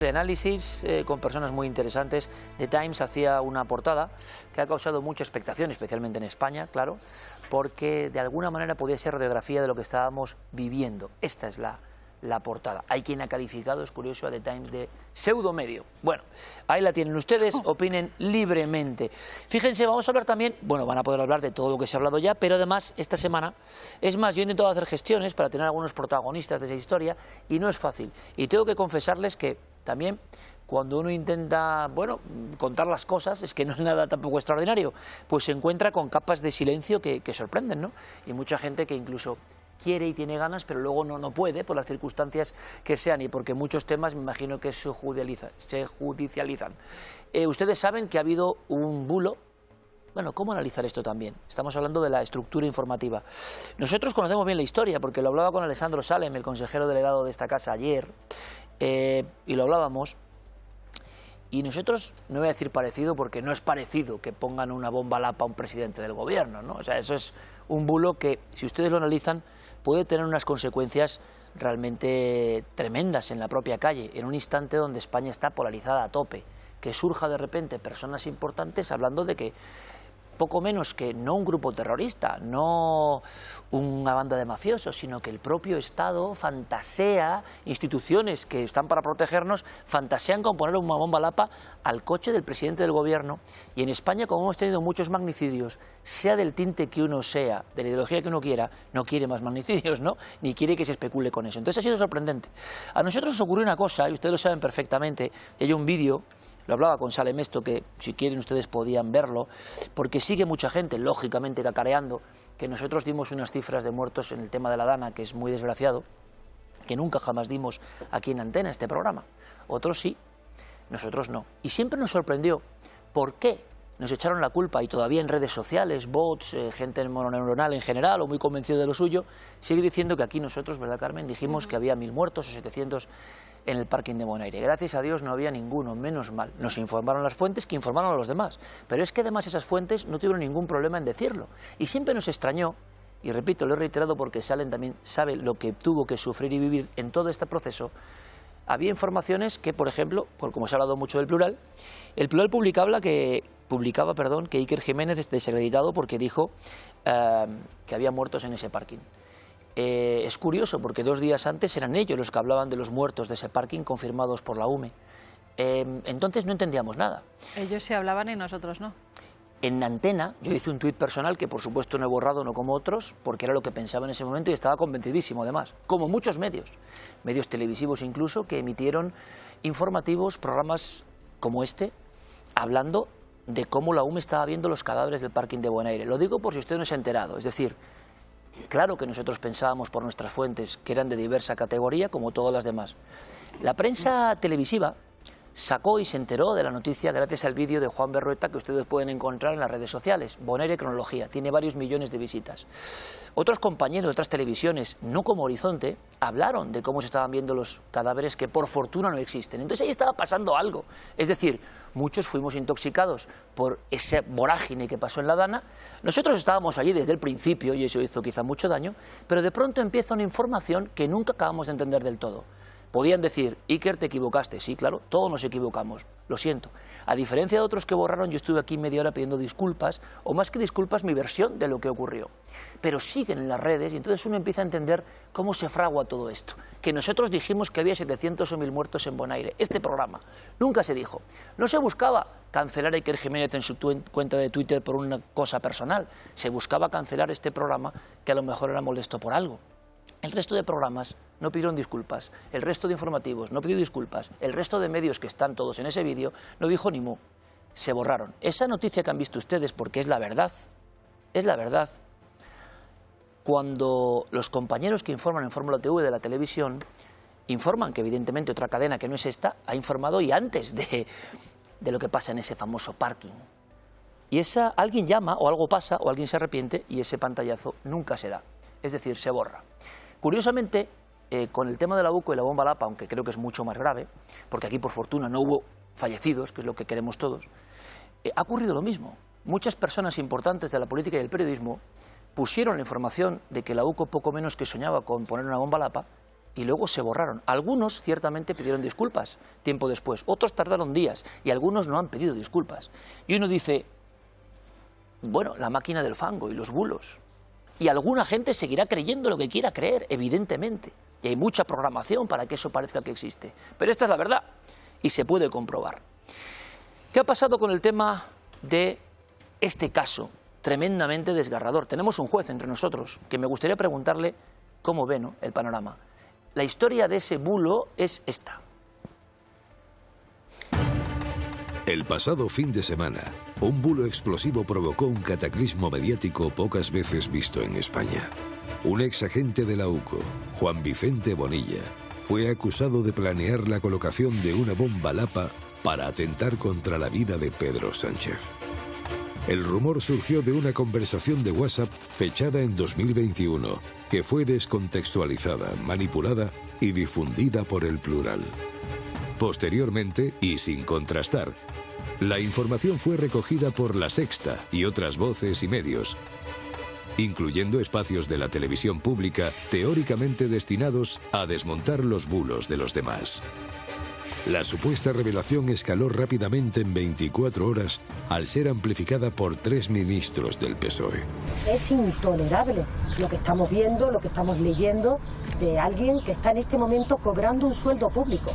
De análisis con personas muy interesantes. The Times hacía una portada que ha causado mucha expectación, especialmente en España, claro, porque de alguna manera podía ser radiografía de lo que estábamos viviendo. Esta es la portada. Hay quien ha calificado, es curioso, a The Times de pseudomedio. Bueno, ahí la tienen ustedes, opinen libremente. Fíjense, vamos a hablar también, bueno, van a poder hablar de todo lo que se ha hablado ya, pero además esta semana, es más, yo he intentado hacer gestiones para tener algunos protagonistas de esa historia y no es fácil. Y tengo que confesarles que también cuando uno intenta, bueno, contar las cosas, es que no es nada tampoco extraordinario, pues se encuentra con capas de silencio que sorprenden, ¿no? Y mucha gente que incluso quiere y tiene ganas, pero luego no puede por las circunstancias que sean y porque muchos temas me imagino que se judicializan. Ustedes saben que ha habido un bulo. Bueno, ¿cómo analizar esto también? Estamos hablando de la estructura informativa. Nosotros conocemos bien la historia, porque lo hablaba con Alessandro Salem, el consejero delegado de esta casa, ayer, y lo hablábamos. Y nosotros, no voy a decir parecido, porque no es parecido que pongan una bomba lapa a un presidente del gobierno, ¿no? O sea, eso es un bulo que, si ustedes lo analizan, puede tener unas consecuencias realmente tremendas en la propia calle, en un instante donde España está polarizada a tope, que surja de repente personas importantes hablando de que poco menos que no un grupo terrorista, no una banda de mafiosos, sino que el propio Estado fantasea, instituciones que están para protegernos, fantasean con poner una bomba lapa al coche del presidente del gobierno. Y en España, como hemos tenido muchos magnicidios, sea del tinte que uno sea, de la ideología que uno quiera, no quiere más magnicidios, ¿no? Ni quiere que se especule con eso. Entonces ha sido sorprendente. A nosotros nos ocurrió una cosa, y ustedes lo saben perfectamente, y hay un vídeo. Lo hablaba con Salem esto, que si quieren ustedes podían verlo, porque sigue mucha gente, lógicamente cacareando, que nosotros dimos unas cifras de muertos en el tema de la Dana, que es muy desgraciado, que nunca jamás dimos aquí en Antena, este programa. Otros sí, nosotros no. Y siempre nos sorprendió por qué nos echaron la culpa, y todavía en redes sociales, bots, gente mononeuronal en general, o muy convencido de lo suyo, sigue diciendo que aquí nosotros, ¿verdad, Carmen?, dijimos que había 1000 muertos o 700 en el parking de Bonaire. Gracias a Dios no había ninguno, menos mal. Nos informaron las fuentes que informaron a los demás. Pero es que además esas fuentes no tuvieron ningún problema en decirlo. Y siempre nos extrañó, y repito, lo he reiterado porque Salem también sabe lo que tuvo que sufrir y vivir en todo este proceso. Había informaciones que, por ejemplo, como se ha hablado mucho del Plural, el Plural publicaba que Iker Jiménez es desacreditado porque dijo que había muertos en ese parking. Es curioso porque 2 días antes eran ellos los que hablaban de los muertos de ese parking confirmados por la UME. Entonces no entendíamos nada. Ellos sí hablaban y nosotros no. En Antena yo hice un tuit personal que por supuesto no he borrado, no como otros, porque era lo que pensaba en ese momento y estaba convencidísimo además, como muchos medios televisivos incluso, que emitieron informativos, programas como este, hablando de cómo la UME estaba viendo los cadáveres del parking de Bonaire. Lo digo por si usted no se ha enterado, es decir, claro que nosotros pensábamos por nuestras fuentes que eran de diversa categoría, como todas las demás. La prensa televisiva sacó y se enteró de la noticia gracias al vídeo de Juan Berrueta que ustedes pueden encontrar en las redes sociales. Bonaire Cronología, tiene varios millones de visitas. Otros compañeros de otras televisiones, no como Horizonte, hablaron de cómo se estaban viendo los cadáveres que por fortuna no existen. Entonces ahí estaba pasando algo. Es decir, muchos fuimos intoxicados por esa vorágine que pasó en la Dana. Nosotros estábamos allí desde el principio y eso hizo quizá mucho daño, pero de pronto empieza una información que nunca acabamos de entender del todo. Podían decir, Iker, te equivocaste. Sí, claro, todos nos equivocamos, lo siento. A diferencia de otros que borraron, yo estuve aquí media hora pidiendo disculpas, o más que disculpas, mi versión de lo que ocurrió. Pero siguen en las redes y entonces uno empieza a entender cómo se fragua todo esto. Que nosotros dijimos que había 700 o 1000 muertos en Bonaire. Este programa nunca se dijo. No se buscaba cancelar a Iker Jiménez en su cuenta de Twitter por una cosa personal. Se buscaba cancelar este programa que a lo mejor era molesto por algo. El resto de programas no pidieron disculpas, el resto de informativos no pidió disculpas, el resto de medios que están todos en ese vídeo no dijo ni mu, se borraron. Esa noticia que han visto ustedes, porque es la verdad, cuando los compañeros que informan en Fórmula TV de la televisión informan que evidentemente otra cadena que no es esta ha informado y antes de lo que pasa en ese famoso parking. Y alguien llama o algo pasa o alguien se arrepiente y ese pantallazo nunca se da, es decir, se borra. Curiosamente, con el tema de la UCO y la bomba lapa, aunque creo que es mucho más grave, porque aquí por fortuna no hubo fallecidos, que es lo que queremos todos, ha ocurrido lo mismo. Muchas personas importantes de la política y del periodismo pusieron la información de que la UCO poco menos que soñaba con poner una bomba lapa y luego se borraron. Algunos ciertamente pidieron disculpas tiempo después, otros tardaron días y algunos no han pedido disculpas. Y uno dice, bueno, la máquina del fango y los bulos. Y alguna gente seguirá creyendo lo que quiera creer, evidentemente. Y hay mucha programación para que eso parezca que existe. Pero esta es la verdad y se puede comprobar. ¿Qué ha pasado con el tema de este caso tremendamente desgarrador? Tenemos un juez entre nosotros que me gustaría preguntarle cómo ve, ¿no?, el panorama. La historia de ese bulo es esta. El pasado fin de semana, un bulo explosivo provocó un cataclismo mediático pocas veces visto en España. Un ex agente de la UCO, Juan Vicente Bonilla, fue acusado de planear la colocación de una bomba lapa para atentar contra la vida de Pedro Sánchez. El rumor surgió de una conversación de WhatsApp fechada en 2021, que fue descontextualizada, manipulada y difundida por El Plural. Posteriormente, y sin contrastar, la información fue recogida por La Sexta y otras voces y medios, incluyendo espacios de la televisión pública teóricamente destinados a desmontar los bulos de los demás. La supuesta revelación escaló rápidamente en 24 horas al ser amplificada por 3 ministros del PSOE. Es intolerable lo que estamos viendo, lo que estamos leyendo de alguien que está en este momento cobrando un sueldo público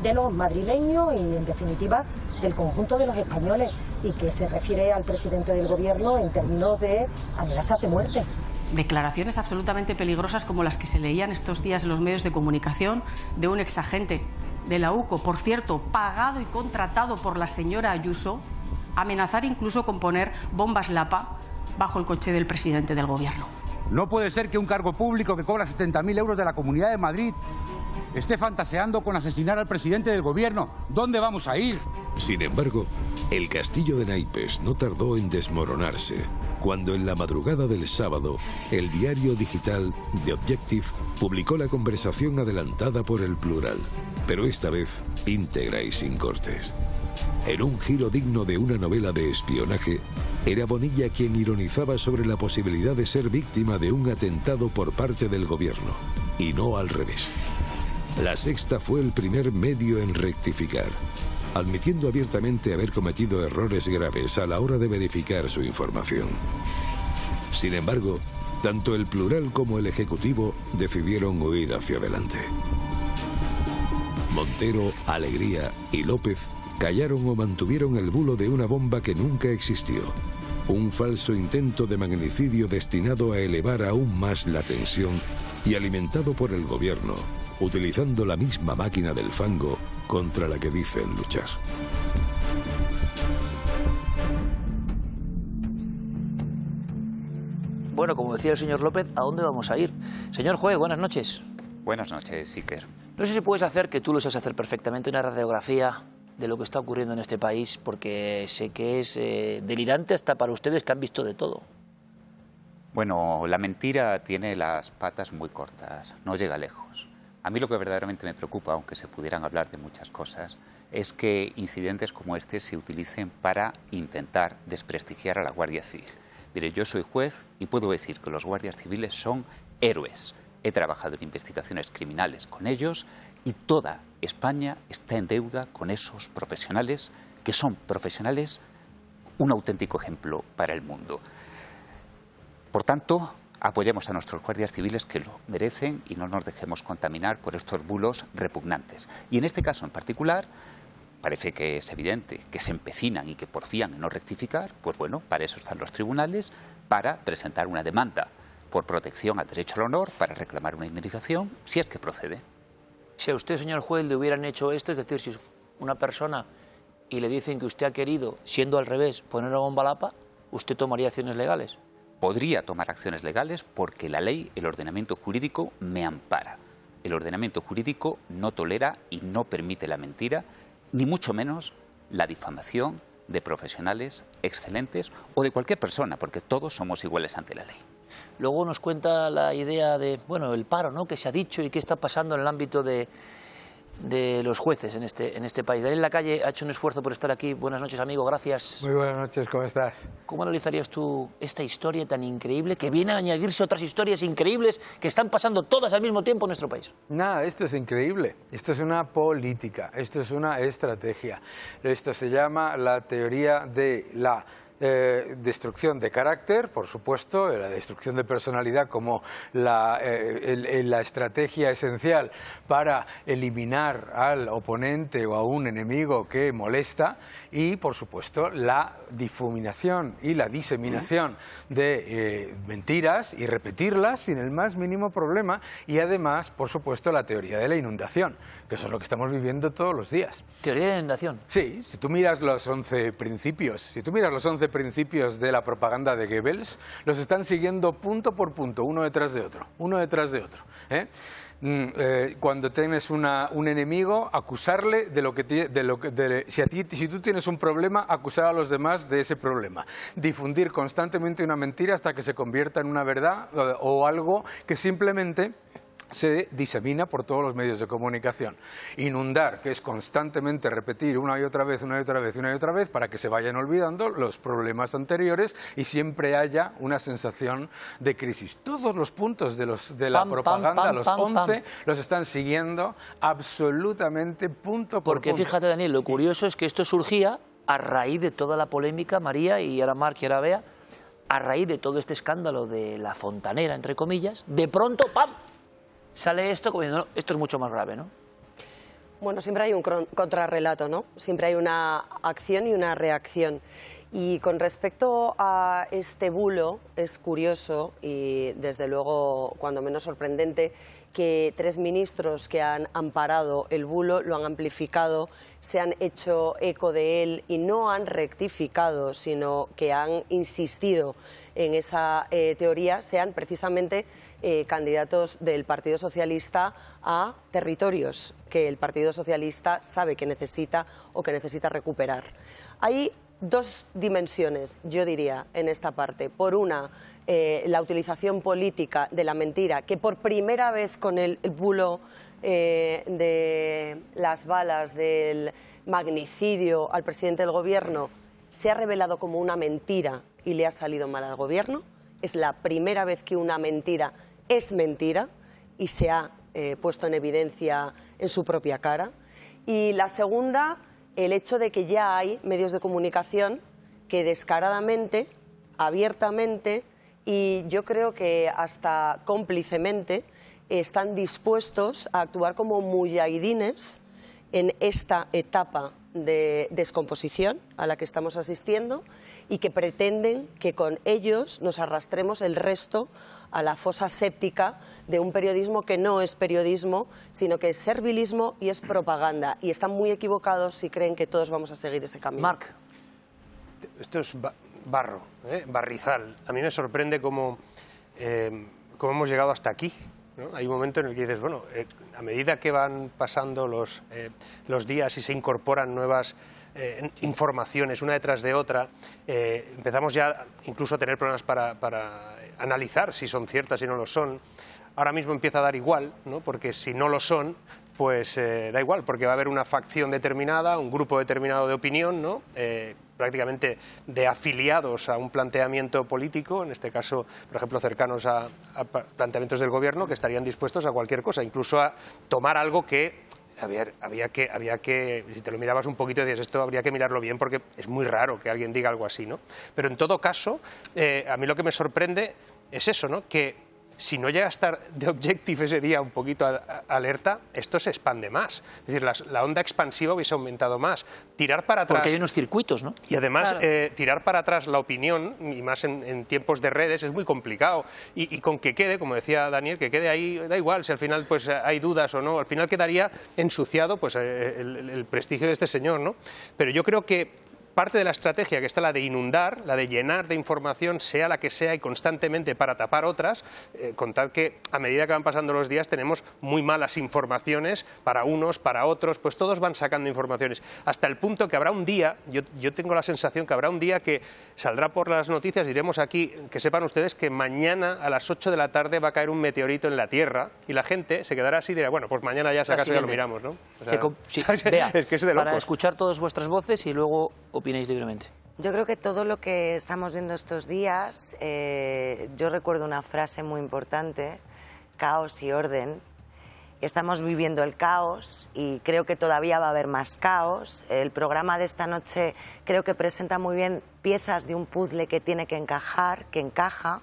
de los madrileños y, en definitiva, del conjunto de los españoles, y que se refiere al presidente del gobierno en términos de amenazas de muerte. Declaraciones absolutamente peligrosas como las que se leían estos días en los medios de comunicación de un exagente de la UCO, por cierto, pagado y contratado por la señora Ayuso, amenazar incluso con poner bombas lapa bajo el coche del presidente del gobierno. No puede ser que un cargo público que cobra 70.000 euros de la Comunidad de Madrid esté fantaseando con asesinar al presidente del gobierno. ¿Dónde vamos a ir? Sin embargo, el castillo de naipes no tardó en desmoronarse cuando en la madrugada del sábado el diario digital The Objective publicó la conversación adelantada por El Plural, pero esta vez íntegra y sin cortes. En un giro digno de una novela de espionaje, era Bonilla quien ironizaba sobre la posibilidad de ser víctima de un atentado por parte del gobierno, y no al revés. La Sexta fue el primer medio en rectificar, admitiendo abiertamente haber cometido errores graves a la hora de verificar su información. Sin embargo, tanto El Plural como el Ejecutivo decidieron huir hacia adelante. Montero, Alegría y López callaron o mantuvieron el bulo de una bomba que nunca existió. Un falso intento de magnicidio destinado a elevar aún más la tensión y alimentado por el gobierno, utilizando la misma máquina del fango contra la que dicen luchar. Bueno, como decía el señor López, ¿a dónde vamos a ir? Señor juez, buenas noches. Buenas noches, Iker. No sé si puedes hacer, que tú lo sabes hacer perfectamente, una radiografía de lo que está ocurriendo en este país, porque sé que es delirante hasta para ustedes, que han visto de todo. Bueno, la mentira tiene las patas muy cortas, no llega lejos. A mí lo que verdaderamente me preocupa, aunque se pudieran hablar de muchas cosas, es que incidentes como este se utilicen para intentar desprestigiar a la Guardia Civil. Mire, yo soy juez y puedo decir que los guardias civiles son héroes. He trabajado en investigaciones criminales con ellos y toda España está en deuda con esos profesionales, que son profesionales, un auténtico ejemplo para el mundo. Por tanto, apoyemos a nuestros guardias civiles, que lo merecen, y no nos dejemos contaminar por estos bulos repugnantes. Y en este caso en particular, parece que es evidente que se empecinan y que porfían en no rectificar. Pues bueno, para eso están los tribunales, para presentar una demanda por protección al derecho al honor, para reclamar una indemnización, si es que procede. Si a usted, señor juez, le hubieran hecho esto, es decir, si es una persona y le dicen que usted ha querido, siendo al revés, poner una bomba lapa, ¿usted tomaría acciones legales? Podría tomar acciones legales porque la ley, el ordenamiento jurídico, me ampara. El ordenamiento jurídico no tolera y no permite la mentira, ni mucho menos la difamación de profesionales excelentes o de cualquier persona, porque todos somos iguales ante la ley. Luego nos cuenta la idea de, bueno, el paro, ¿no?, que se ha dicho y qué está pasando en el ámbito de de los jueces en este país. Daniel Lacalle ha hecho un esfuerzo por estar aquí. Buenas noches, amigo, gracias. Muy buenas noches, ¿cómo estás? ¿Cómo analizarías tú esta historia tan increíble que viene a añadirse otras historias increíbles que están pasando todas al mismo tiempo en nuestro país? Nada, esto es increíble. Esto es una política, esto es una estrategia. Esto se llama la teoría de la destrucción de carácter, por supuesto, la destrucción de personalidad como la estrategia esencial para eliminar al oponente o a un enemigo que molesta, y por supuesto la difuminación y la diseminación de mentiras y repetirlas sin el más mínimo problema, y además, por supuesto, la teoría de la inundación, que eso es lo que estamos viviendo todos los días. ¿Teoría de la inundación? Sí, si tú miras los 11 principios, principios de la propaganda de Goebbels, los están siguiendo punto por punto, uno detrás de otro, cuando tienes un enemigo, acusarle de lo que si tú tienes un problema, acusar a los demás de ese problema, difundir constantemente una mentira hasta que se convierta en una verdad o algo que simplemente se disemina por todos los medios de comunicación. Inundar, que es constantemente repetir una y otra vez para que se vayan olvidando los problemas anteriores y siempre haya una sensación de crisis. Todos los puntos de la propaganda, los 11, los están siguiendo absolutamente punto por punto. Porque fíjate, Daniel, lo curioso es que esto surgía a raíz de toda la polémica, María, y ahora Marc y ahora Bea, a raíz de todo este escándalo de la fontanera, entre comillas, de pronto, ¡pam!, sale esto como diciendo, no, esto es mucho más grave, ¿no? Bueno, siempre hay un contrarrelato, ¿no? Siempre hay una acción y una reacción. Y con respecto a este bulo, es curioso y desde luego cuando menos sorprendente que 3 ministros que han amparado el bulo lo han amplificado, se han hecho eco de él y no han rectificado, sino que han insistido en esa teoría, sean precisamente candidatos del Partido Socialista a territorios que el Partido Socialista sabe que necesita o que necesita recuperar. Hay 2 dimensiones, yo diría, en esta parte. Por una, la utilización política de la mentira, que por primera vez con el bulo de las balas, del magnicidio al presidente del Gobierno, se ha revelado como una mentira y le ha salido mal al Gobierno. Es la primera vez que una mentira es mentira y se ha puesto en evidencia en su propia cara. Y la segunda, el hecho de que ya hay medios de comunicación que descaradamente, abiertamente y yo creo que hasta cómplicemente están dispuestos a actuar como mujahidines en esta etapa de descomposición a la que estamos asistiendo y que pretenden que con ellos nos arrastremos el resto a la fosa séptica de un periodismo que no es periodismo, sino que es servilismo y es propaganda. Y están muy equivocados si creen que todos vamos a seguir ese camino. Marc. Esto es barro, barrizal. A mí me sorprende cómo hemos llegado hasta aquí, ¿no? Hay un momento en el que dices, bueno, a medida que van pasando los días y se incorporan nuevas informaciones una detrás de otra, empezamos ya incluso a tener problemas para analizar si son ciertas y no lo son. Ahora mismo empieza a dar igual, ¿no? Porque si no lo son, pues da igual, porque va a haber una facción determinada, un grupo determinado de opinión, ¿no? Prácticamente de afiliados a un planteamiento político, en este caso, por ejemplo, cercanos a planteamientos del Gobierno, que estarían dispuestos a cualquier cosa, incluso a tomar algo que había que, si te lo mirabas un poquito, decías, esto habría que mirarlo bien porque es muy raro que alguien diga algo así, ¿no? Pero en todo caso, a mí lo que me sorprende es eso, ¿no? Que si no llega a estar de Objective ese día un poquito alerta, esto se expande más. Es decir, la onda expansiva hubiese aumentado más. Tirar para atrás... Porque hay unos circuitos, ¿no? Y además, claro, tirar para atrás la opinión, y más en tiempos de redes, es muy complicado. Y con que quede, como decía Daniel, que quede ahí, da igual si al final pues hay dudas o no. Al final quedaría ensuciado pues el prestigio de este señor, ¿no? Pero yo creo que parte de la estrategia, que está la de inundar, la de llenar de información, sea la que sea y constantemente para tapar otras, con tal que a medida que van pasando los días tenemos muy malas informaciones para unos, para otros, pues todos van sacando informaciones, hasta el punto que habrá un día, yo tengo la sensación que habrá un día que saldrá por las noticias, diremos aquí, que sepan ustedes que mañana a las 8 de la tarde va a caer un meteorito en la Tierra y la gente se quedará así y dirá, bueno, pues mañana ya si acaso ya lo miramos, ¿no? O sea, sí, vea, es que es de locos. para escuchar todas vuestras voces y luego opinéis libremente. Yo creo que todo lo que estamos viendo estos días, yo recuerdo una frase muy importante, caos y orden. Estamos viviendo el caos y creo que todavía va a haber más caos. El programa de esta noche creo que presenta muy bien piezas de un puzzle que tiene que encajar, que encaja.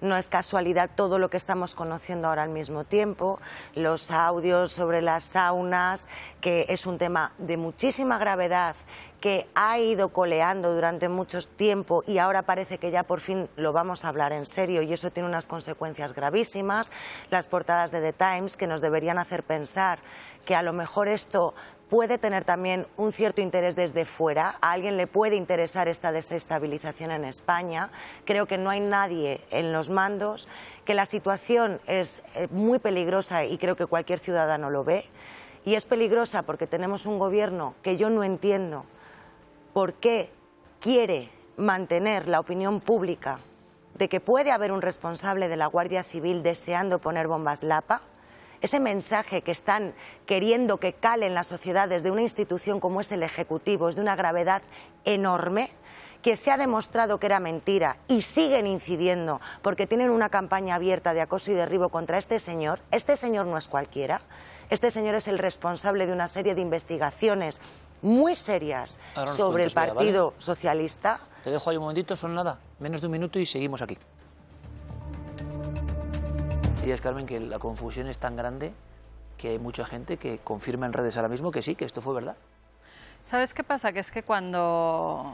No es casualidad todo lo que estamos conociendo ahora al mismo tiempo, los audios sobre las saunas, que es un tema de muchísima gravedad, que ha ido coleando durante mucho tiempo y ahora parece que ya por fin lo vamos a hablar en serio y eso tiene unas consecuencias gravísimas. Las portadas de The Times que nos deberían hacer pensar que a lo mejor esto puede tener también un cierto interés desde fuera, a alguien le puede interesar esta desestabilización en España, creo que no hay nadie en los mandos, que la situación es muy peligrosa y creo que cualquier ciudadano lo ve, y es peligrosa porque tenemos un gobierno que yo no entiendo por qué quiere mantener la opinión pública de que puede haber un responsable de la Guardia Civil deseando poner bombas Lapa. Ese mensaje que están queriendo que cale en la sociedad desde una institución como es el Ejecutivo es de una gravedad enorme, que se ha demostrado que era mentira y siguen incidiendo porque tienen una campaña abierta de acoso y derribo contra este señor. Este señor no es cualquiera, este señor es el responsable de una serie de investigaciones muy serias sobre el Partido Socialista. Te dejo ahí un momentito, son nada, menos de un minuto y seguimos aquí. Decías, Carmen, que la confusión es tan grande que hay mucha gente que confirma en redes ahora mismo que sí, que esto fue verdad. ¿Sabes qué pasa? Que es que cuando...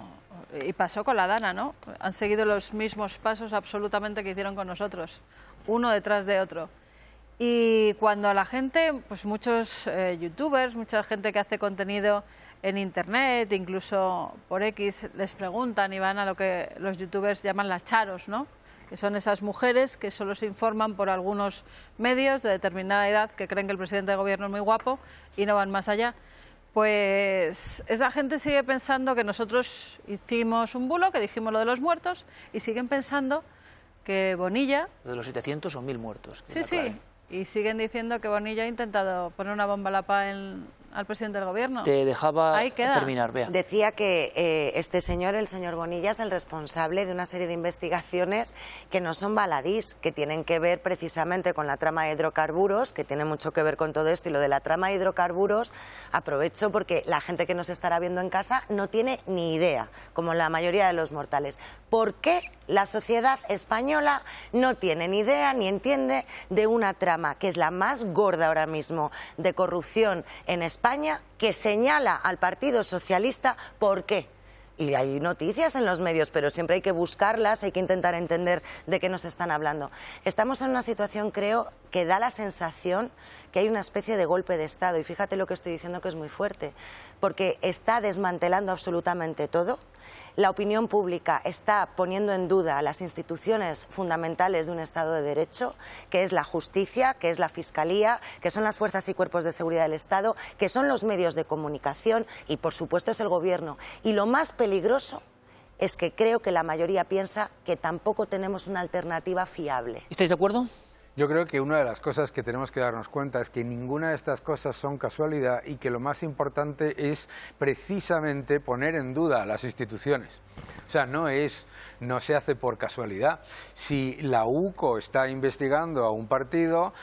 Y pasó con la Dana, ¿no? Han seguido los mismos pasos absolutamente que hicieron con nosotros, uno detrás de otro. Y cuando a la gente, pues muchos youtubers, mucha gente que hace contenido en internet, incluso por X, les preguntan y van a lo que los youtubers llaman las charos, ¿no? Que son esas mujeres que solo se informan por algunos medios de determinada edad que creen que el presidente de gobierno es muy guapo y no van más allá. Pues esa gente sigue pensando que nosotros hicimos un bulo, que dijimos lo de los muertos, y siguen pensando que Bonilla... De los 700 o 1000 muertos. Sí, sí, y siguen diciendo que Bonilla ha intentado poner una bomba Lapa al presidente del gobierno. Te dejaba terminar, Bea. Decía que este señor, el señor Bonilla, es el responsable de una serie de investigaciones que no son baladís, que tienen que ver precisamente con la trama de hidrocarburos, que tiene mucho que ver con todo esto. Y lo de la trama de hidrocarburos, aprovecho porque la gente que nos estará viendo en casa no tiene ni idea, como la mayoría de los mortales. ¿Por qué la sociedad española no tiene ni idea ni entiende de una trama que es la más gorda ahora mismo de corrupción en España, que señala al Partido Socialista? ¿Por qué? Y hay noticias en los medios, pero siempre hay que buscarlas, hay que intentar entender de qué nos están hablando. Estamos en una situación, creo, que da la sensación que hay una especie de golpe de Estado. Y fíjate lo que estoy diciendo, que es muy fuerte, porque está desmantelando absolutamente todo. La opinión pública está poniendo en duda las instituciones fundamentales de un Estado de Derecho, que es la justicia, que es la Fiscalía, que son las fuerzas y cuerpos de seguridad del Estado, que son los medios de comunicación y, por supuesto, es el Gobierno. Y lo más peligroso es que creo que la mayoría piensa que tampoco tenemos una alternativa fiable. ¿Estáis de acuerdo? Yo creo que una de las cosas que tenemos que darnos cuenta es que ninguna de estas cosas son casualidad y que lo más importante es precisamente poner en duda las instituciones. O sea, no se hace por casualidad. Si la UCO está investigando a un partido,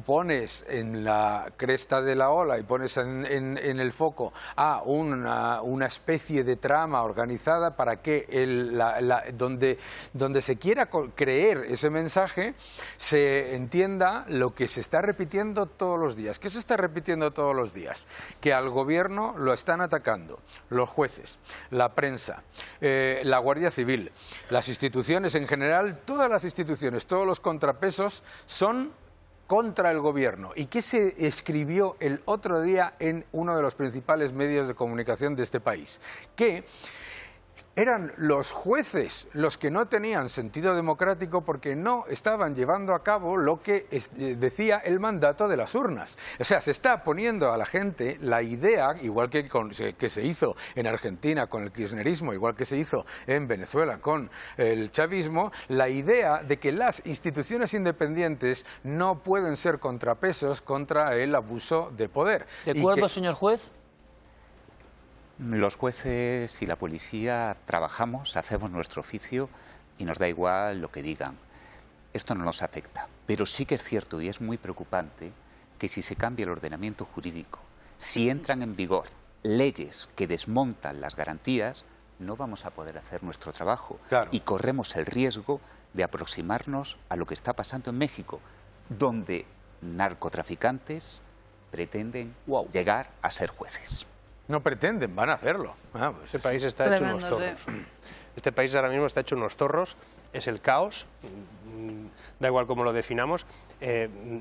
pones en la cresta de la ola y pones en el foco a una especie de trama organizada para que donde se quiera creer ese mensaje se entienda lo que se está repitiendo todos los días. ¿Qué se está repitiendo todos los días? Que al gobierno lo están atacando los jueces, la prensa, la Guardia Civil, las instituciones en general, todas las instituciones, todos los contrapesos son contra el gobierno. ¿Y qué se escribió el otro día en uno de los principales medios de comunicación de este país? Que eran los jueces los que no tenían sentido democrático porque no estaban llevando a cabo lo que decía el mandato de las urnas. O sea, se está poniendo a la gente la idea, igual que se hizo en Argentina con el kirchnerismo, igual que se hizo en Venezuela con el chavismo, la idea de que las instituciones independientes no pueden ser contrapesos contra el abuso de poder. ¿De acuerdo, señor juez? Los jueces y la policía trabajamos, hacemos nuestro oficio y nos da igual lo que digan. Esto no nos afecta, pero sí que es cierto y es muy preocupante que si se cambia el ordenamiento jurídico, si entran en vigor leyes que desmontan las garantías, no vamos a poder hacer nuestro trabajo. Claro. Y corremos el riesgo de aproximarnos a lo que está pasando en México, donde narcotraficantes pretenden llegar a ser jueces. No pretenden, van a hacerlo. Este país está hecho unos zorros. Este país ahora mismo está hecho unos zorros, es el caos, da igual cómo lo definamos,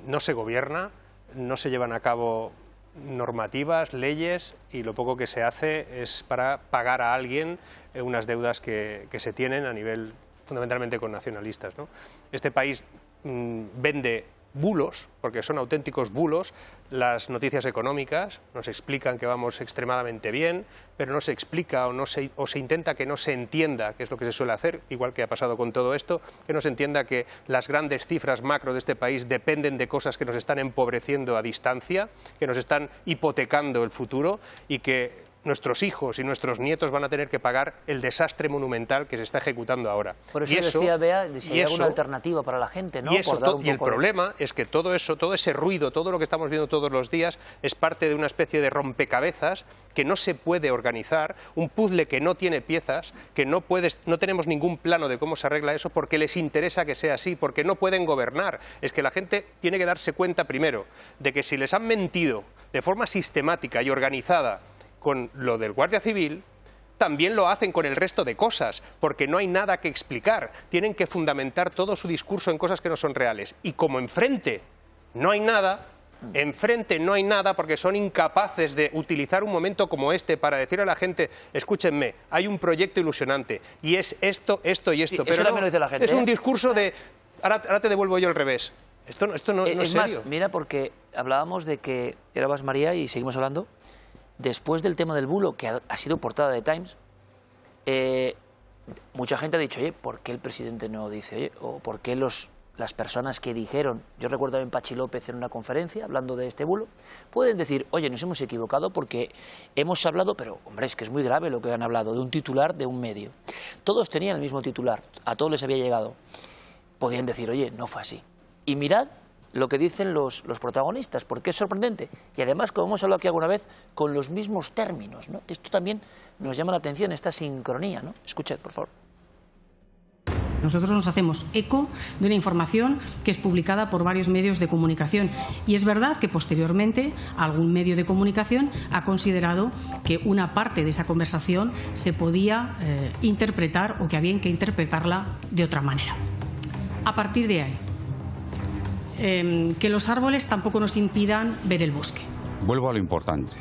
no se gobierna, no se llevan a cabo normativas, leyes, y lo poco que se hace es para pagar a alguien unas deudas que se tienen a nivel fundamentalmente con nacionalistas, ¿no? Este país vende bulos, porque son auténticos bulos, las noticias económicas nos explican que vamos extremadamente bien, pero no se explica o se intenta que no se entienda, que es lo que se suele hacer, igual que ha pasado con todo esto, que no se entienda que las grandes cifras macro de este país dependen de cosas que nos están empobreciendo a distancia, que nos están hipotecando el futuro y que nuestros hijos y nuestros nietos van a tener que pagar el desastre monumental que se está ejecutando ahora. Por eso decía Bea, si hay alguna alternativa para la gente, ¿no? Y el problema es que todo eso, todo ese ruido, todo lo que estamos viendo todos los días es parte de una especie de rompecabezas que no se puede organizar, un puzzle que no tiene piezas, que no tenemos ningún plano de cómo se arregla eso porque les interesa que sea así, porque no pueden gobernar. Es que la gente tiene que darse cuenta primero de que si les han mentido de forma sistemática y organizada con lo del Guardia Civil, también lo hacen con el resto de cosas, porque no hay nada que explicar. Tienen que fundamentar todo su discurso en cosas que no son reales. Y como enfrente no hay nada, porque son incapaces de utilizar un momento como este para decir a la gente, escúchenme, hay un proyecto ilusionante, y es esto, esto y esto. Pero no, la gente, es un discurso de, ahora te devuelvo yo al revés. Esto no es serio. Más, mira, porque hablábamos de que éramos María y seguimos hablando. Después del tema del bulo, que ha sido portada de Times, mucha gente ha dicho, oye, ¿por qué el presidente no dice, oye, o por qué las personas que dijeron, yo recuerdo también Pachi López en una conferencia hablando de este bulo, pueden decir, oye, nos hemos equivocado porque hemos hablado, pero hombre, es que es muy grave lo que han hablado, de un titular de un medio. Todos tenían el mismo titular, a todos les había llegado. Podían decir, oye, no fue así. Y mirad lo que dicen los protagonistas, porque es sorprendente. Y además, como hemos hablado aquí alguna vez, con los mismos términos, ¿no? Esto también nos llama la atención, esta sincronía, ¿no? Escuchad, por favor. Nosotros nos hacemos eco de una información que es publicada por varios medios de comunicación. Y es verdad que posteriormente algún medio de comunicación ha considerado que una parte de esa conversación se podía interpretar o que había que interpretarla de otra manera. A partir de ahí, que los árboles tampoco nos impidan ver el bosque. Vuelvo a lo importante,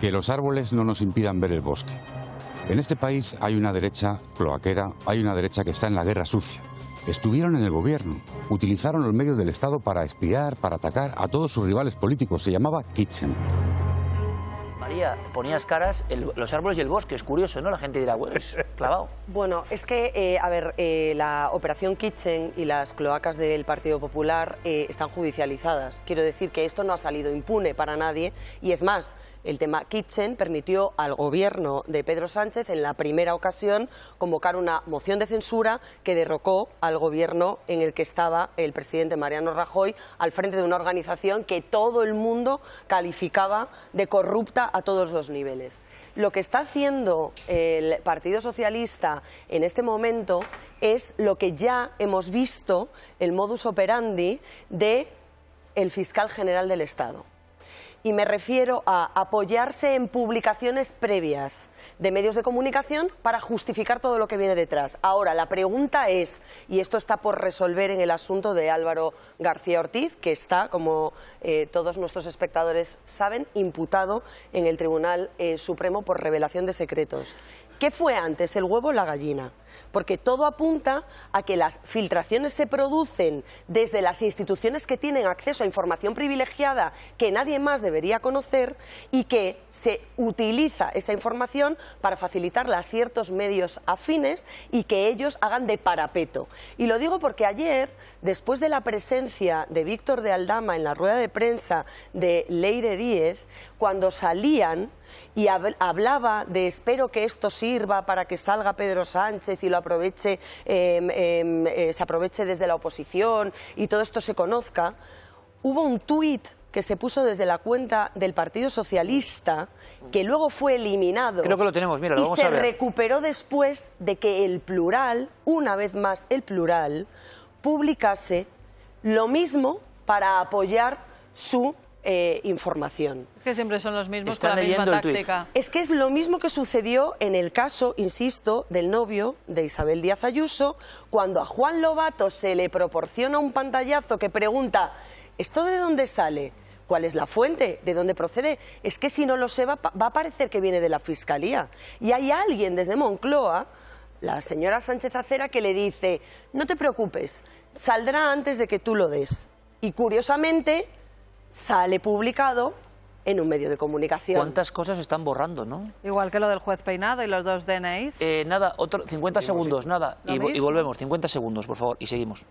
que los árboles no nos impidan ver el bosque. En este país hay una derecha cloaquera, hay una derecha que está en la guerra sucia. Estuvieron en el gobierno, utilizaron los medios del Estado para espiar, para atacar a todos sus rivales políticos, se llamaba Kitchen. María, ponías caras, los árboles y el bosque, es curioso, ¿no? La gente dirá, bueno, es clavado. Bueno, es que, la operación Kitchen y las cloacas del Partido Popular están judicializadas. Quiero decir que esto no ha salido impune para nadie y es más, el tema Kitchen permitió al gobierno de Pedro Sánchez en la primera ocasión convocar una moción de censura que derrocó al gobierno en el que estaba el presidente Mariano Rajoy al frente de una organización que todo el mundo calificaba de corrupta a todos los niveles. Lo que está haciendo el Partido Socialista en este momento es lo que ya hemos visto, el modus operandi del fiscal general del Estado. Y me refiero a apoyarse en publicaciones previas de medios de comunicación para justificar todo lo que viene detrás. Ahora, la pregunta es, y esto está por resolver en el asunto de Álvaro García Ortiz, que está, como todos nuestros espectadores saben, imputado en el Tribunal Supremo por revelación de secretos. ¿Qué fue antes, el huevo o la gallina? Porque todo apunta a que las filtraciones se producen desde las instituciones que tienen acceso a información privilegiada que nadie más debería conocer y que se utiliza esa información para facilitarla a ciertos medios afines y que ellos hagan de parapeto. Y lo digo porque ayer, después de la presencia de Víctor de Aldama en la rueda de prensa de Leire Díez, cuando salían y hablaba de espero que esto sirva para que salga Pedro Sánchez y lo aproveche, se aproveche desde la oposición y todo esto se conozca, hubo un tuit que se puso desde la cuenta del Partido Socialista, que luego fue eliminado. Creo que lo tenemos, mira, lo vamos a ver. Y se recuperó después de que el Plural, una vez más el Plural, publicase lo mismo para apoyar su información. Es que siempre son los mismos con la misma táctica. Es que es lo mismo que sucedió en el caso, insisto, del novio de Isabel Díaz Ayuso, cuando a Juan Lobato se le proporciona un pantallazo que pregunta ¿esto de dónde sale? ¿Cuál es la fuente? ¿De dónde procede? Es que si no lo sé va a parecer que viene de la Fiscalía. Y hay alguien desde Moncloa, la señora Sánchez Acera, que le dice no te preocupes, saldrá antes de que tú lo des. Y curiosamente sale publicado en un medio de comunicación. ¿Cuántas cosas están borrando, no? Igual que lo del juez Peinado y los dos DNIs. Nada, 50 segundos, nada. Y volvemos, 50 segundos, por favor, y seguimos.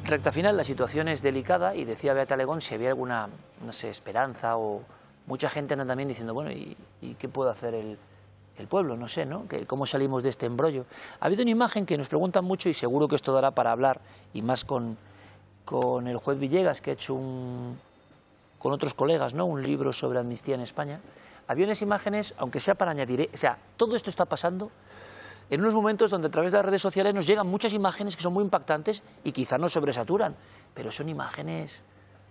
Recta final, la situación es delicada y decía Beata Legón si había alguna, no sé, esperanza o mucha gente anda también diciendo, bueno, ¿y qué puede hacer el pueblo? No sé, ¿no? ¿Cómo salimos de este embrollo? Ha habido una imagen que nos preguntan mucho y seguro que esto dará para hablar, y más con el juez Villegas, que ha hecho con otros colegas, ¿no?, un libro sobre amnistía en España. Había unas imágenes, aunque sea para añadir, o sea, todo esto está pasando en unos momentos donde a través de las redes sociales nos llegan muchas imágenes que son muy impactantes y quizás nos sobresaturan, pero son imágenes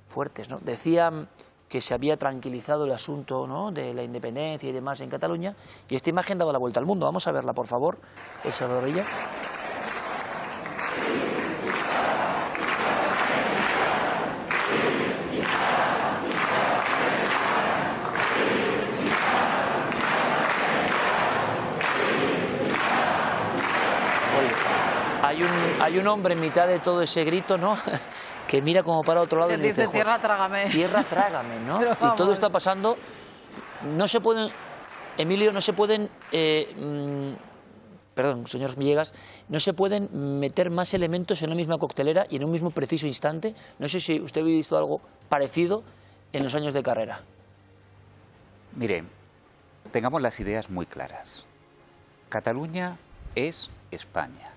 fuertes, ¿no? Decían que se había tranquilizado el asunto, ¿no?, de la independencia y demás en Cataluña, y esta imagen daba la vuelta al mundo. Vamos a verla, por favor, esa rodilla. Hay un hombre en mitad de todo ese grito, ¿no?, que mira como para otro lado y dice tierra trágame. Tierra trágame, ¿no? Y todo está pasando. No se pueden, Emilio, no se pueden, perdón, señor Villegas, no se pueden meter más elementos en una misma coctelera y en un mismo preciso instante. No sé si usted ha visto algo parecido en los años de carrera. Mire, tengamos las ideas muy claras. Cataluña es España.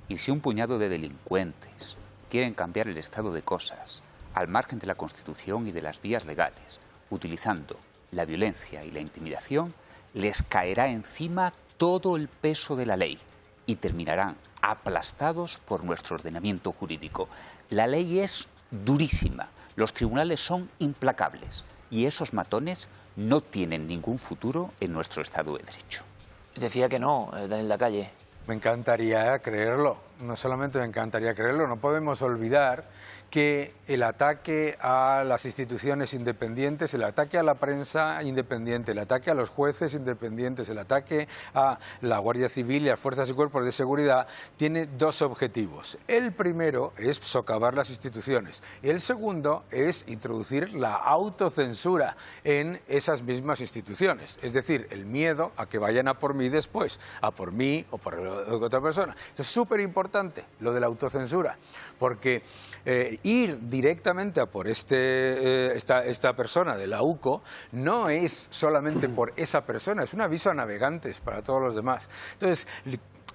Y si un puñado de delincuentes quieren cambiar el estado de cosas al margen de la Constitución y de las vías legales, utilizando la violencia y la intimidación, les caerá encima todo el peso de la ley y terminarán aplastados por nuestro ordenamiento jurídico. La ley es durísima, los tribunales son implacables y esos matones no tienen ningún futuro en nuestro Estado de Derecho. Decía que no, Daniel Lacalle. Me encantaría creerlo, no solamente me encantaría creerlo, no podemos olvidar que el ataque a las instituciones independientes, el ataque a la prensa independiente, el ataque a los jueces independientes, el ataque a la Guardia Civil y a las fuerzas y cuerpos de seguridad tiene dos objetivos. El primero es socavar las instituciones y el segundo es introducir la autocensura en esas mismas instituciones, es decir, el miedo a que vayan a por mí después, a por mí o por otra persona. Esto es súper importante, lo de la autocensura, porque ir directamente a por esta persona de la UCO no es solamente por esa persona, es un aviso a navegantes para todos los demás. Entonces,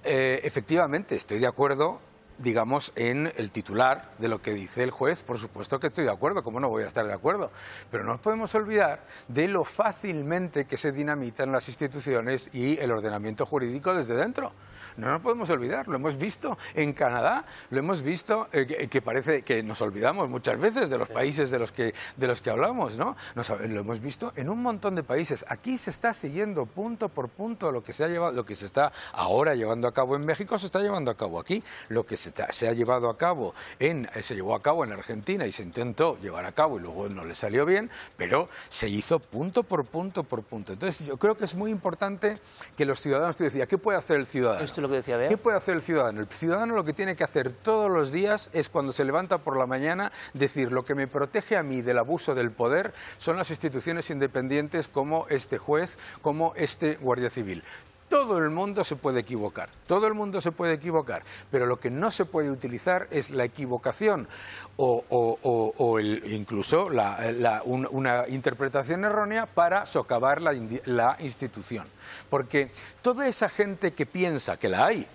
efectivamente, estoy de acuerdo digamos, en el titular de lo que dice el juez. Por supuesto que estoy de acuerdo, ¿cómo no voy a estar de acuerdo? Pero no nos podemos olvidar de lo fácilmente que se dinamitan las instituciones y el ordenamiento jurídico desde dentro. No nos podemos olvidar, lo hemos visto en Canadá, lo hemos visto, que parece que nos olvidamos muchas veces de los países de los que hablamos, ¿no? Lo hemos visto en un montón de países. Aquí se está siguiendo punto por punto lo que se ha llevado, lo que se está ahora llevando a cabo en México, se está llevando a cabo aquí. Lo que se ha llevado a cabo se llevó a cabo en Argentina y se intentó llevar a cabo y luego no le salió bien, pero se hizo punto por punto por punto. Entonces yo creo que es muy importante que los ciudadanos, tú decías, ¿qué puede hacer el ciudadano? Esto es lo que decía Bea. ¿Qué puede hacer el ciudadano? El ciudadano lo que tiene que hacer todos los días es, cuando se levanta por la mañana, decir: lo que me protege a mí del abuso del poder son las instituciones independientes como este juez, como este guardia civil. Todo el mundo se puede equivocar, todo el mundo se puede equivocar, pero lo que no se puede utilizar es la equivocación incluso una interpretación errónea para socavar la institución. Porque toda esa gente que piensa, que la hay,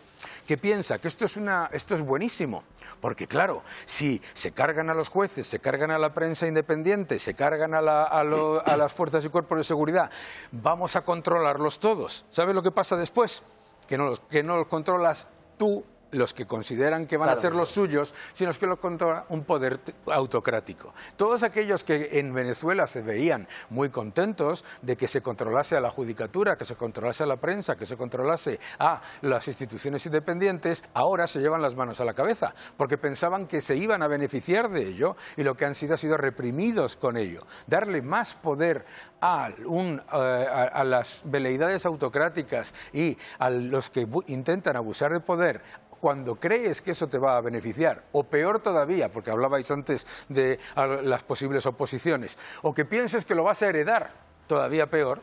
que piensa que esto es buenísimo, porque claro, si se cargan a los jueces, se cargan a la prensa independiente, se cargan a las fuerzas y cuerpos de seguridad, vamos a controlarlos todos. ¿Sabes lo que pasa después? Que no los controlas tú, los que consideran que van a ser los suyos, sino que los controla un poder autocrático. Todos aquellos que en Venezuela se veían muy contentos de que se controlase a la judicatura, que se controlase a la prensa, que se controlase a las instituciones independientes, ahora se llevan las manos a la cabeza, porque pensaban que se iban a beneficiar de ello, y lo que han sido ha sido reprimidos con ello. Darle más poder a las veleidades autocráticas y a los que intentan abusar de poder, cuando crees que eso te va a beneficiar, o peor todavía, porque hablabais antes de las posibles oposiciones, o que pienses que lo vas a heredar, todavía peor,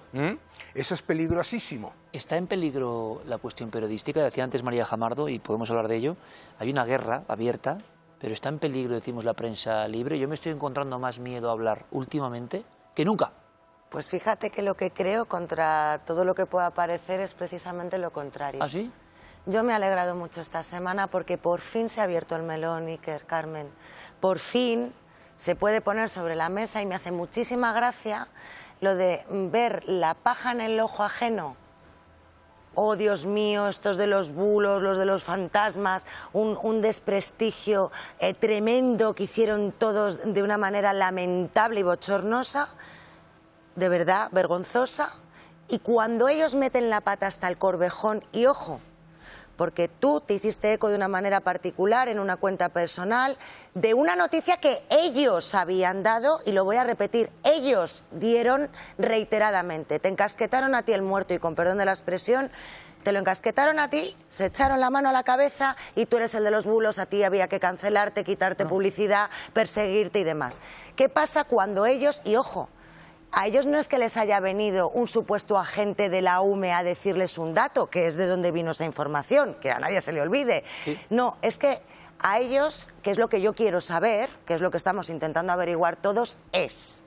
eso es peligrosísimo. Está en peligro la cuestión periodística, decía antes María Jamardo, y podemos hablar de ello. Hay una guerra abierta, pero está en peligro, decimos, la prensa libre. Yo me estoy encontrando más miedo a hablar últimamente que nunca. Pues fíjate que lo que creo contra todo lo que pueda parecer es precisamente lo contrario. ¿Ah, sí? Yo me he alegrado mucho esta semana porque por fin se ha abierto el melón, Iker, Carmen. Por fin se puede poner sobre la mesa, y me hace muchísima gracia lo de ver la paja en el ojo ajeno. Oh, Dios mío, estos de los bulos, los de los fantasmas, un desprestigio tremendo que hicieron todos de una manera lamentable y bochornosa, de verdad, vergonzosa. Y cuando ellos meten la pata hasta el corvejón, y ojo, porque tú te hiciste eco de una manera particular en una cuenta personal de una noticia que ellos habían dado, y lo voy a repetir, ellos dieron reiteradamente. Te encasquetaron a ti el muerto, y con perdón de la expresión, te lo encasquetaron a ti, se echaron la mano a la cabeza, y tú eres el de los bulos, a ti había que cancelarte, quitarte publicidad, perseguirte y demás. ¿Qué pasa cuando ellos, y ojo, a ellos no es que les haya venido un supuesto agente de la UME a decirles un dato, que es de donde vino esa información, que a nadie se le olvide? Sí. No, es que a ellos, que es lo que yo quiero saber, que es lo que estamos intentando averiguar todos, es: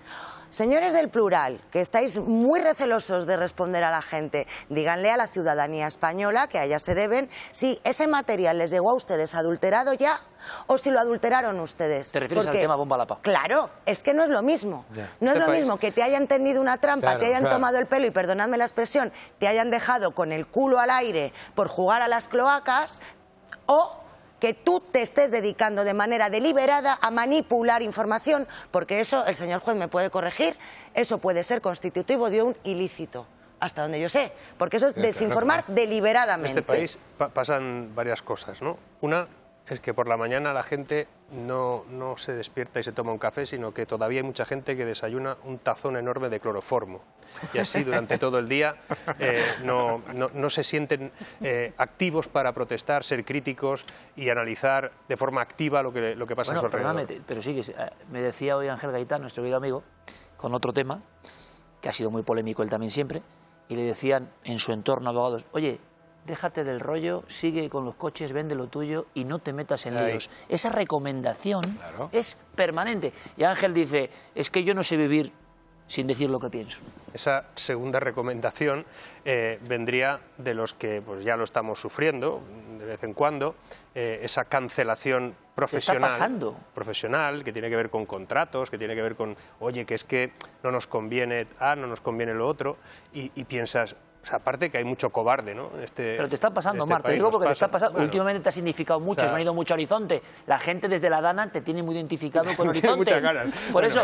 señores del plural, que estáis muy recelosos de responder a la gente, díganle a la ciudadanía española, que a ella se deben, si ese material les llegó a ustedes adulterado ya, o si lo adulteraron ustedes. ¿Te refieres al tema bomba Lapa? Claro, es que no es lo mismo. No es lo mismo que te hayan tendido una trampa, te hayan tomado el pelo, y perdonadme la expresión, te hayan dejado con el culo al aire por jugar a las cloacas, o que tú te estés dedicando de manera deliberada a manipular información, porque eso, el señor juez me puede corregir, eso puede ser constitutivo de un ilícito, hasta donde yo sé, porque eso es desinformar deliberadamente. En este país pasan varias cosas, ¿no? Una es que por la mañana la gente no se despierta y se toma un café, sino que todavía hay mucha gente que desayuna un tazón enorme de cloroformo. Y así durante todo el día no se sienten activos para protestar, ser críticos y analizar de forma activa lo que pasa a su alrededor. Perdóname, pero sí, que me decía hoy Ángel Gaitán, nuestro querido amigo, con otro tema, que ha sido muy polémico él también siempre, y le decían en su entorno abogados: oye, déjate del rollo, sigue con los coches, vende lo tuyo y no te metas en líos. Esa recomendación es permanente. Y Ángel dice: es que yo no sé vivir sin decir lo que pienso. Esa segunda recomendación vendría de los que pues, ya lo estamos sufriendo de vez en cuando, esa cancelación profesional que tiene que ver con contratos, que tiene que ver con, oye, que es que no nos conviene no nos conviene lo otro, y piensas, o sea, aparte que hay mucho cobarde, ¿no? Pero te está pasando, Marc, te digo porque te está pasando. Bueno, últimamente te has significado mucho, has venido mucho a Horizonte. La gente desde la Dana te tiene muy identificado con Horizonte. Muchas ganas. Por eso,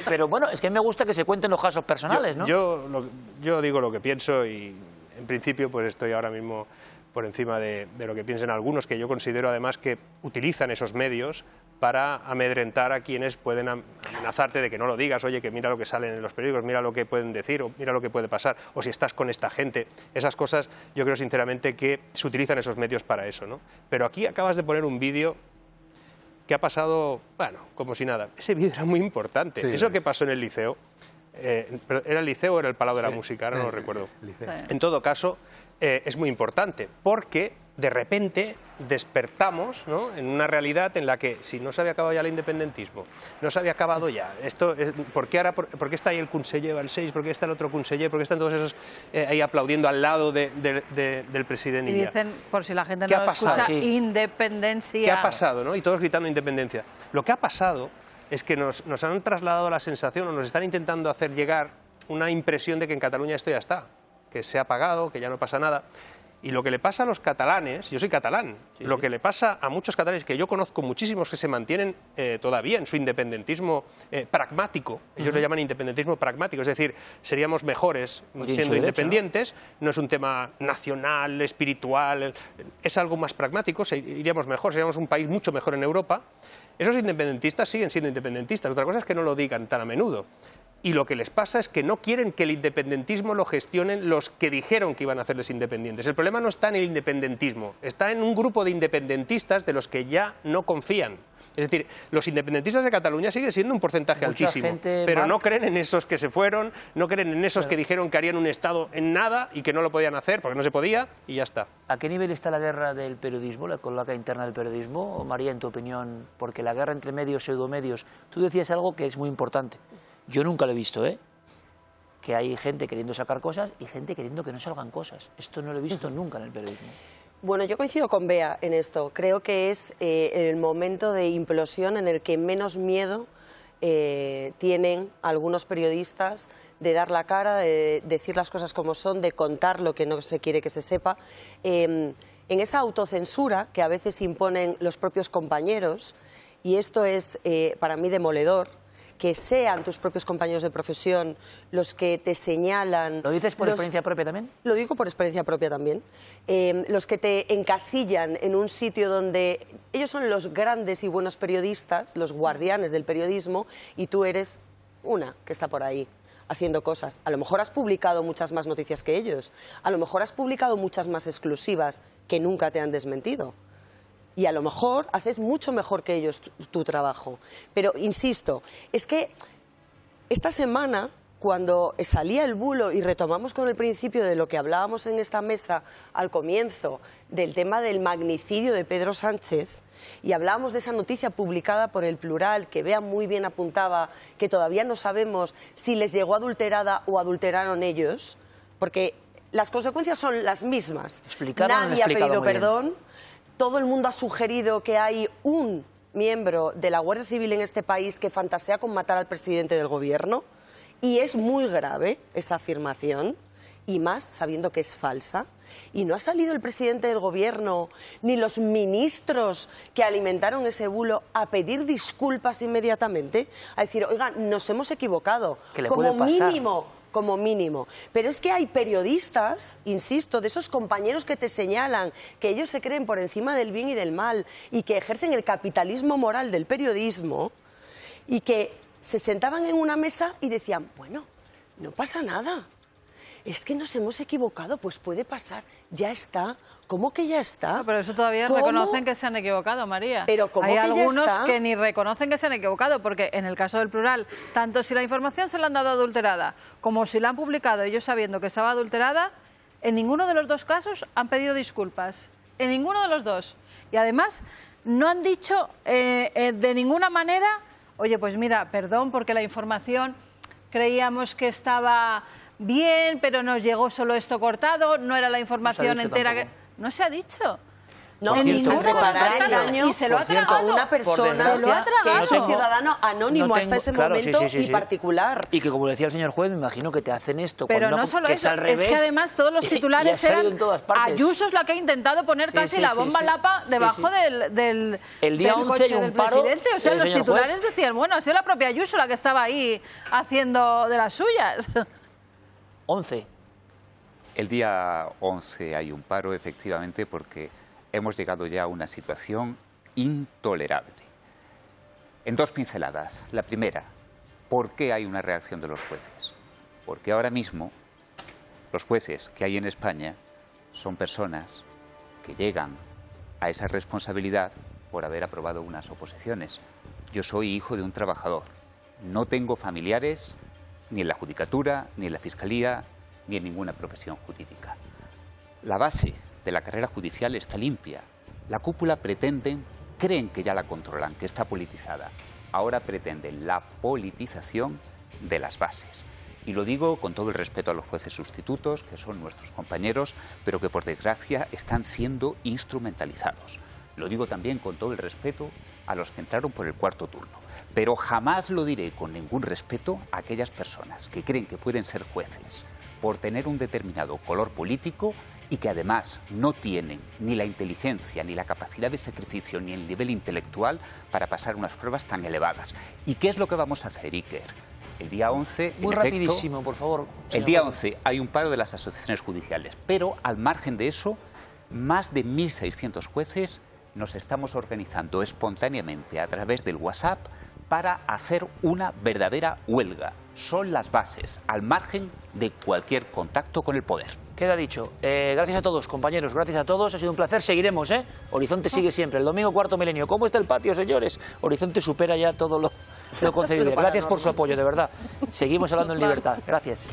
pero bueno, es que me gusta que se cuenten los casos personales, ¿no? Yo digo lo que pienso y en principio pues estoy ahora mismo por encima de lo que piensen algunos, que yo considero además que utilizan esos medios para amedrentar a quienes pueden amenazarte de que no lo digas, oye, que mira lo que sale en los periódicos, mira lo que pueden decir, o mira lo que puede pasar, o si estás con esta gente. Esas cosas, yo creo sinceramente que se utilizan esos medios para eso, ¿no? Pero aquí acabas de poner un vídeo que ha pasado, bueno, como si nada. Ese vídeo era muy importante. Sí, eso que pasó en el liceo, ¿era el liceo o era el Palau de la Música? Ahora no lo recuerdo. En todo caso, es muy importante, porque de repente despertamos, ¿no?, en una realidad en la que si no se había acabado ya el independentismo, no se había acabado ya, ¿por qué está ahí el conseller Balcells? ¿Por qué está el otro conseller? ¿Por qué están todos esos ahí aplaudiendo al lado del presidente? Y dicen, por si la gente no lo escucha, independencia. ¿Qué ha pasado, no? Y todos gritando independencia. Lo que ha pasado es que nos han trasladado la sensación, o nos están intentando hacer llegar una impresión de que en Cataluña esto ya está, que se ha apagado, que ya no pasa nada. Y lo que le pasa a los catalanes, yo soy catalán, lo que le pasa a muchos catalanes, que yo conozco muchísimos que se mantienen todavía en su independentismo pragmático, ellos le llaman independentismo pragmático, es decir, seríamos mejores siendo independientes, ¿no? Es un tema nacional, espiritual, es algo más pragmático, iríamos mejor, seríamos un país mucho mejor en Europa. Esos independentistas siguen siendo independentistas, otra cosa es que no lo digan tan a menudo. Y lo que les pasa es que no quieren que el independentismo lo gestionen los que dijeron que iban a hacerles independientes. El problema no está en el independentismo, está en un grupo de independentistas de los que ya no confían. Es decir, los independentistas de Cataluña siguen siendo un porcentaje altísimo, pero no creen en esos que se fueron, no creen en esos que dijeron que harían un Estado en nada y que no lo podían hacer porque no se podía y ya está. ¿A qué nivel está la guerra del periodismo, la cloaca interna del periodismo, María, en tu opinión? Porque la guerra entre medios y pseudomedios, tú decías algo que es muy importante. Yo nunca lo he visto, que hay gente queriendo sacar cosas y gente queriendo que no salgan cosas. Esto no lo he visto nunca en el periodismo. Bueno, yo coincido con Bea en esto. Creo que es el momento de implosión en el que menos miedo tienen algunos periodistas de dar la cara, de decir las cosas como son, de contar lo que no se quiere que se sepa. En esa autocensura que a veces imponen los propios compañeros, y esto es para mí demoledor, que sean tus propios compañeros de profesión los que te señalan... ¿Lo dices por experiencia propia también? Lo digo por experiencia propia también. Los que te encasillan en un sitio donde ellos son los grandes y buenos periodistas, los guardianes del periodismo, y tú eres una que está por ahí haciendo cosas. A lo mejor has publicado muchas más noticias que ellos, a lo mejor has publicado muchas más exclusivas que nunca te han desmentido. Y a lo mejor haces mucho mejor que ellos tu trabajo. Pero, insisto, es que esta semana, cuando salía el bulo y retomamos con el principio de lo que hablábamos en esta mesa al comienzo, del tema del magnicidio de Pedro Sánchez, y hablábamos de esa noticia publicada por El Plural, que Bea muy bien apuntaba, que todavía no sabemos si les llegó adulterada o adulteraron ellos, porque las consecuencias son las mismas. Nadie ha pedido perdón. Todo el mundo ha sugerido que hay un miembro de la Guardia Civil en este país que fantasea con matar al presidente del gobierno, y es muy grave esa afirmación, y más sabiendo que es falsa. Y no ha salido el presidente del gobierno ni los ministros que alimentaron ese bulo a pedir disculpas inmediatamente, a decir, oigan, nos hemos equivocado, como mínimo. Pero es que hay periodistas, insisto, de esos compañeros que te señalan que ellos se creen por encima del bien y del mal y que ejercen el capitalismo moral del periodismo, y que se sentaban en una mesa y decían, bueno, no pasa nada. Es que nos hemos equivocado, pues puede pasar, ya está. ¿Cómo que ya está? No, pero eso todavía reconocen que se han equivocado, María. Pero ¿cómo hay que algunos ya está? Que ni reconocen que se han equivocado, porque en el caso del Plural, tanto si la información se la han dado adulterada, como si la han publicado ellos sabiendo que estaba adulterada, en ninguno de los dos casos han pedido disculpas. En ninguno de los dos. Y además, no han dicho de ninguna manera, oye, pues mira, perdón, porque la información creíamos que estaba bien, pero nos llegó solo esto cortado, no era la información entera. No se ha dicho. No, y se preparar el daño y se lo ha tragado a una persona que es un ciudadano anónimo hasta ese momento y particular. Y que, como decía el señor juez, me imagino que te hacen esto. Pero no solo eso, es que además todos los titulares eran Ayuso es la que ha intentado poner casi la bomba lapa debajo del coche del presidente. O sea, los titulares decían, bueno, ha sido la propia Ayuso la que estaba ahí haciendo de las suyas. 11. El día 11 hay un paro, efectivamente, porque hemos llegado ya a una situación intolerable. En dos pinceladas. La primera, ¿por qué hay una reacción de los jueces? Porque ahora mismo los jueces que hay en España son personas que llegan a esa responsabilidad por haber aprobado unas oposiciones. Yo soy hijo de un trabajador. No tengo familiares ni en la judicatura, ni en la fiscalía, ni en ninguna profesión jurídica. La base de la carrera judicial está limpia. La cúpula creen que ya la controlan, que está politizada. Ahora pretenden la politización de las bases. Y lo digo con todo el respeto a los jueces sustitutos, que son nuestros compañeros, pero que por desgracia están siendo instrumentalizados. Lo digo también con todo el respeto a los que entraron por el cuarto turno. Pero jamás lo diré con ningún respeto a aquellas personas que creen que pueden ser jueces por tener un determinado color político y que además no tienen ni la inteligencia, ni la capacidad de sacrificio, ni el nivel intelectual para pasar unas pruebas tan elevadas. ¿Y qué es lo que vamos a hacer, Iker? El día 11... Muy rapidísimo, por favor. El día 11 hay un paro de las asociaciones judiciales, pero al margen de eso, más de 1.600 jueces nos estamos organizando espontáneamente a través del WhatsApp para hacer una verdadera huelga. Son las bases, al margen de cualquier contacto con el poder. Queda dicho. Gracias a todos, compañeros, gracias a todos. Ha sido un placer. Seguiremos, ¿eh? Horizonte sigue siempre. El domingo, cuarto milenio. ¿Cómo está el patio, señores? Horizonte supera ya todo lo concebible. Gracias por su apoyo, de verdad. Seguimos hablando en libertad. Gracias.